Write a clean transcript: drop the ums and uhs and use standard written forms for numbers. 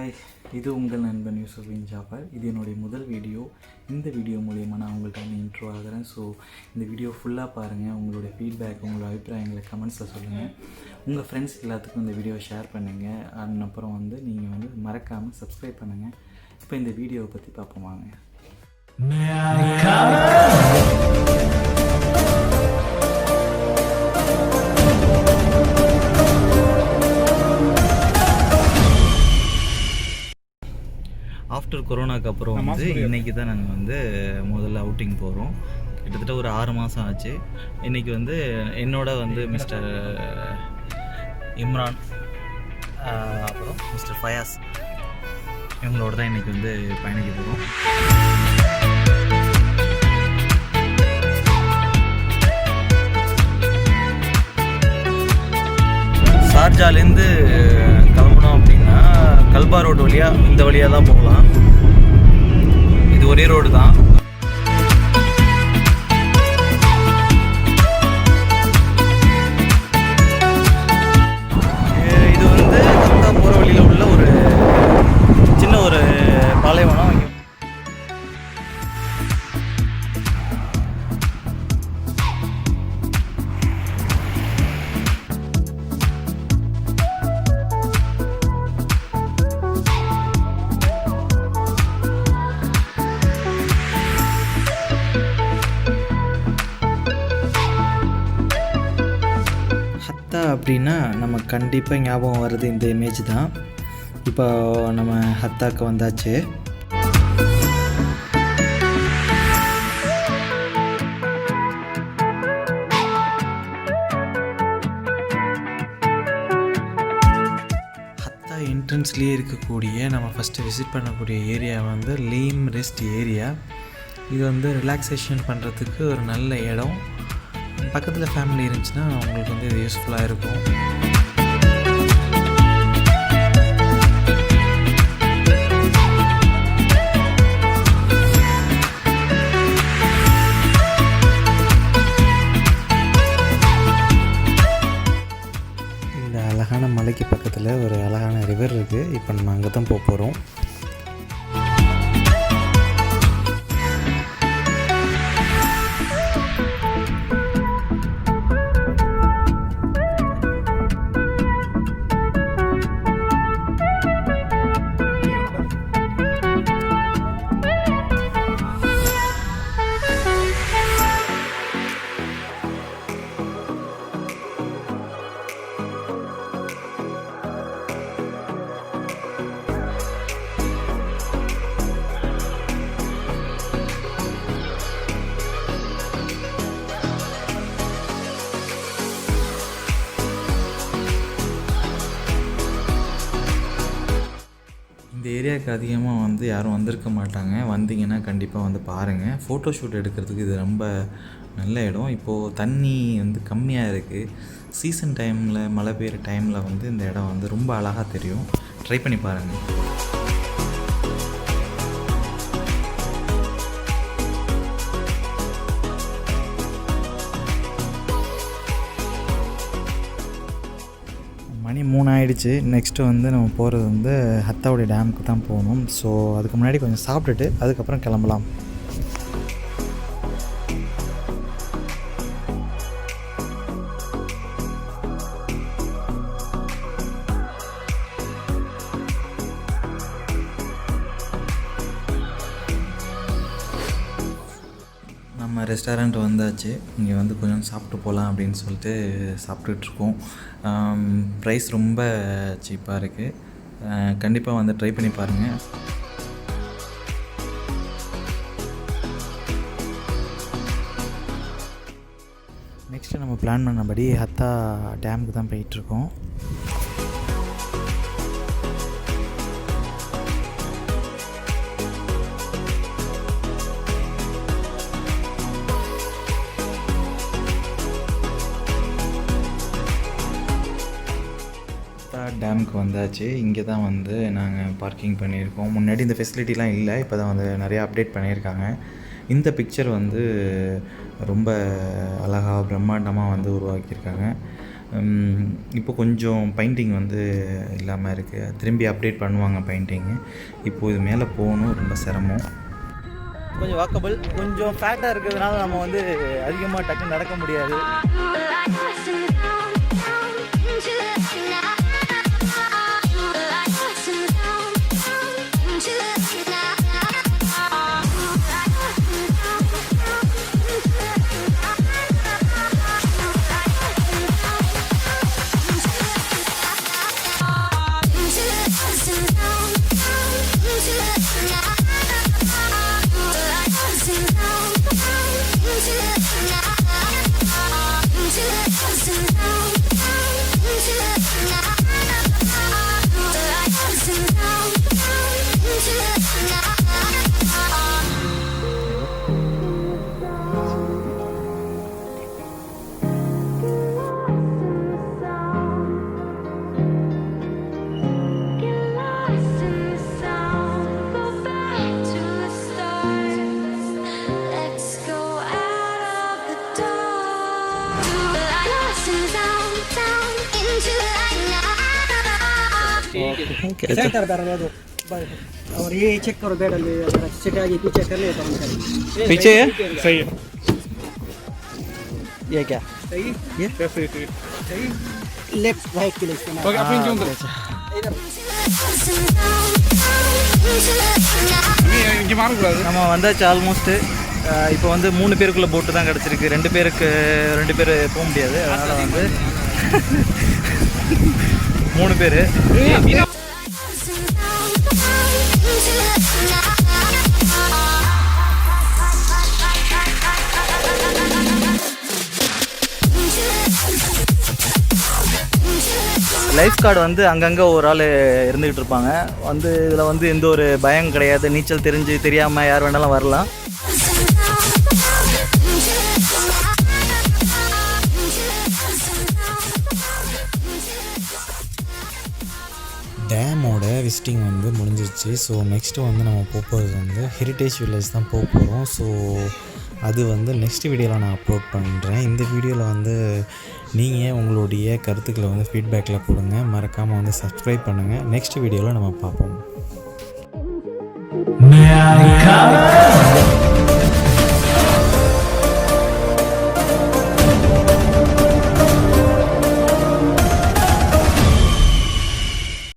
Hi, இது உங்கள் நண்பன் யூசுப் பின் ஜாஃபர். இது என்னுடைய முதல் வீடியோ. இந்த வீடியோ மூலிமா நான் உங்கள்கிட்ட இன்ட்ரோ ஆகிறேன். ஸோ இந்த வீடியோ ஃபுல்லாக பாருங்கள். உங்களுடைய ஃபீட்பேக், உங்களோட அபிப்பிராயங்களை கமெண்ட்ஸில் சொல்லுங்கள். உங்கள் ஃப்ரெண்ட்ஸ் எல்லாத்துக்கும் இந்த வீடியோவை ஷேர் பண்ணுங்கள். அதுக்கப்புறம் நீங்கள் மறக்காமல் சப்ஸ்கிரைப் பண்ணுங்கள். இப்போ இந்த வீடியோவை பற்றி பார்ப்போம் வாங்க. ஆஃப்டர் கொரோனாக்கு அப்புறம் இன்றைக்கி தான் நாங்கள் முதல்ல அவுட்டிங் போகிறோம். கிட்டத்தட்ட ஒரு 6 மாதம் ஆச்சு. இன்றைக்கி என்னோட மிஸ்டர் இம்ரான், அப்புறம் மிஸ்டர் ஃபயாஸ், இவங்களோட தான் இன்றைக்கி பயணிக்க போகிறோம். ஷார்ஜாலேருந்து கிளம்பணும் அப்படின்னா கல்பா ரோடு வழியாக இந்த வழியாக தான் போகலாம். இது ஒரே ரோடு தான். இது ஹத்தா போகிற வழியில் உள்ள ஒரு சின்ன ஒரு பாலைவனம். அப்படின்னா நம்ம கண்டிப்பாக ஞாபகம் வர்றது இந்த இமேஜ் தான். இப்போ நம்ம ஹத்தாக்கு வந்தாச்சு. ஹத்தா என்ட்ரன்ஸ்லேயே இருக்கக்கூடிய நம்ம ஃபஸ்ட்டு விசிட் பண்ணக்கூடிய ஏரியா லீம் ரெஸ்ட் ஏரியா. இது ரிலாக்ஸேஷன் பண்ணுறதுக்கு ஒரு நல்ல இடம். பக்கத்தில் ஃபேமிலி இருந்துச்சுன்னா அவங்களுக்கு இது யூஸ்ஃபுல்லாக இருக்கும். இந்த அழகான மலைக்கு பக்கத்தில் ஒரு அழகான ரிவர் இருக்குது. இப்போ நம்ம அங்கே தான் போக போகிறோம். இந்த ஏரியாவுக்கு அதிகமாக யாரும் வந்திருக்க மாட்டாங்க. வந்தீங்கன்னா கண்டிப்பாக பாருங்கள். ஃபோட்டோ ஷூட் எடுக்கிறதுக்கு இது ரொம்ப நல்ல இடம். இப்போது தண்ணி கம்மியாக இருக்குது. சீசன் டைமில், மழை பெய்கிற டைமில் இந்த இடம் ரொம்ப அழகாக தெரியும். ட்ரை பண்ணி பாருங்கள். மணி 3 ஆகிடுச்சு. நெக்ஸ்ட்டு நம்ம போகிறது ஹத்தாவுடைய டேமுக்கு தான் போகணும். ஸோ அதுக்கு முன்னாடி கொஞ்சம் சாப்பிட்டுட்டு அதுக்கப்புறம் கிளம்பலாம். நம்ம ரெஸ்டாரண்ட் வந்தாச்சு. இங்கே கொஞ்சம் சாப்பிட்டு போகலாம் அப்படின்னு சொல்லிட்டு சாப்பிட்டுட்ருக்கோம். ப்ரைஸ் ரொம்ப சீப்பாக இருக்குது. கண்டிப்பாக ட்ரை பண்ணி பாருங்கள். நெக்ஸ்ட்டு நம்ம பிளான் பண்ணபடி ஹத்தா டேமுக்கு தான் போயிட்டுருக்கோம். டேமுக்கு வந்தாச்சு. இங்கே தான் நாங்கள் பார்க்கிங் பண்ணியிருக்கோம். முன்னாடி இந்த ஃபெசிலிட்டிலாம் இல்லை. இப்போ தான் நிறையா அப்டேட் பண்ணியிருக்காங்க. இந்த பிக்சர் ரொம்ப அழகாக பிரம்மாண்டமாக உருவாக்கியிருக்காங்க. இப்போ கொஞ்சம் பெயிண்டிங் வந்து இல்லாமல் இருக்குது, திரும்பி அப்டேட் பண்ணுவாங்க பெயிண்டிங்கு. இப்போது இது மேலே போகணும், ரொம்ப சிரமம். கொஞ்சம் வாக்கபிள், கொஞ்சம் ஃபேட்டாக இருக்கிறதுனால நம்ம வந்து அதிகமாக டக்குன்னு நடக்க முடியாது. सेंटर दरवाजा दो और ये चेक करो बेड में अगर सेट आगे पीछे कर ले तो हम करेंगे पीछे है सही है ये क्या सही ये सही लेफ्ट राइट के लिए इस्तेमाल ओके अपनी क्यों इधर இங்கே மாறக்கூடாது. நம்ம வந்தாச்சு ஆல்மோஸ்ட்டு. இப்போ வந்து 3 பேருக்குள்ளே போட்டு தான் கிடச்சிருக்கு. 2 பேர் போக முடியாது, அதனால் வந்து 3 பேர். லைஃப் கார்டு வந்து அங்கங்கே ஒரு ஆள் இருந்துக்கிட்டு இருப்பாங்க. வந்து இதில் வந்து எந்த ஒரு பயம் கிடையாது, நீச்சல் தெரியாமல் யார் வேணாலும் வரலாம். டேமோட விசிட்டிங் வந்து முடிஞ்சிருச்சு. ஸோ நெக்ஸ்ட்டு வந்து நம்ம போகிறது வந்து ஹெரிட்டேஜ் வில்லேஜ் தான் போகிறோம். ஸோ அது வந்து நெக்ஸ்ட் வீடியோவில் நான் அப்லோட் பண்ணுறேன். இந்த வீடியோவில் வந்து நீங்கள் உங்களுடைய கருத்துக்களை வந்து ஃபீட்பேக்கில் கொடுங்க, மறக்காமல் வந்து சப்ஸ்கிரைப் பண்ணுங்கள். நெக்ஸ்ட் வீடியோவில் நம்ம பார்ப்போம்.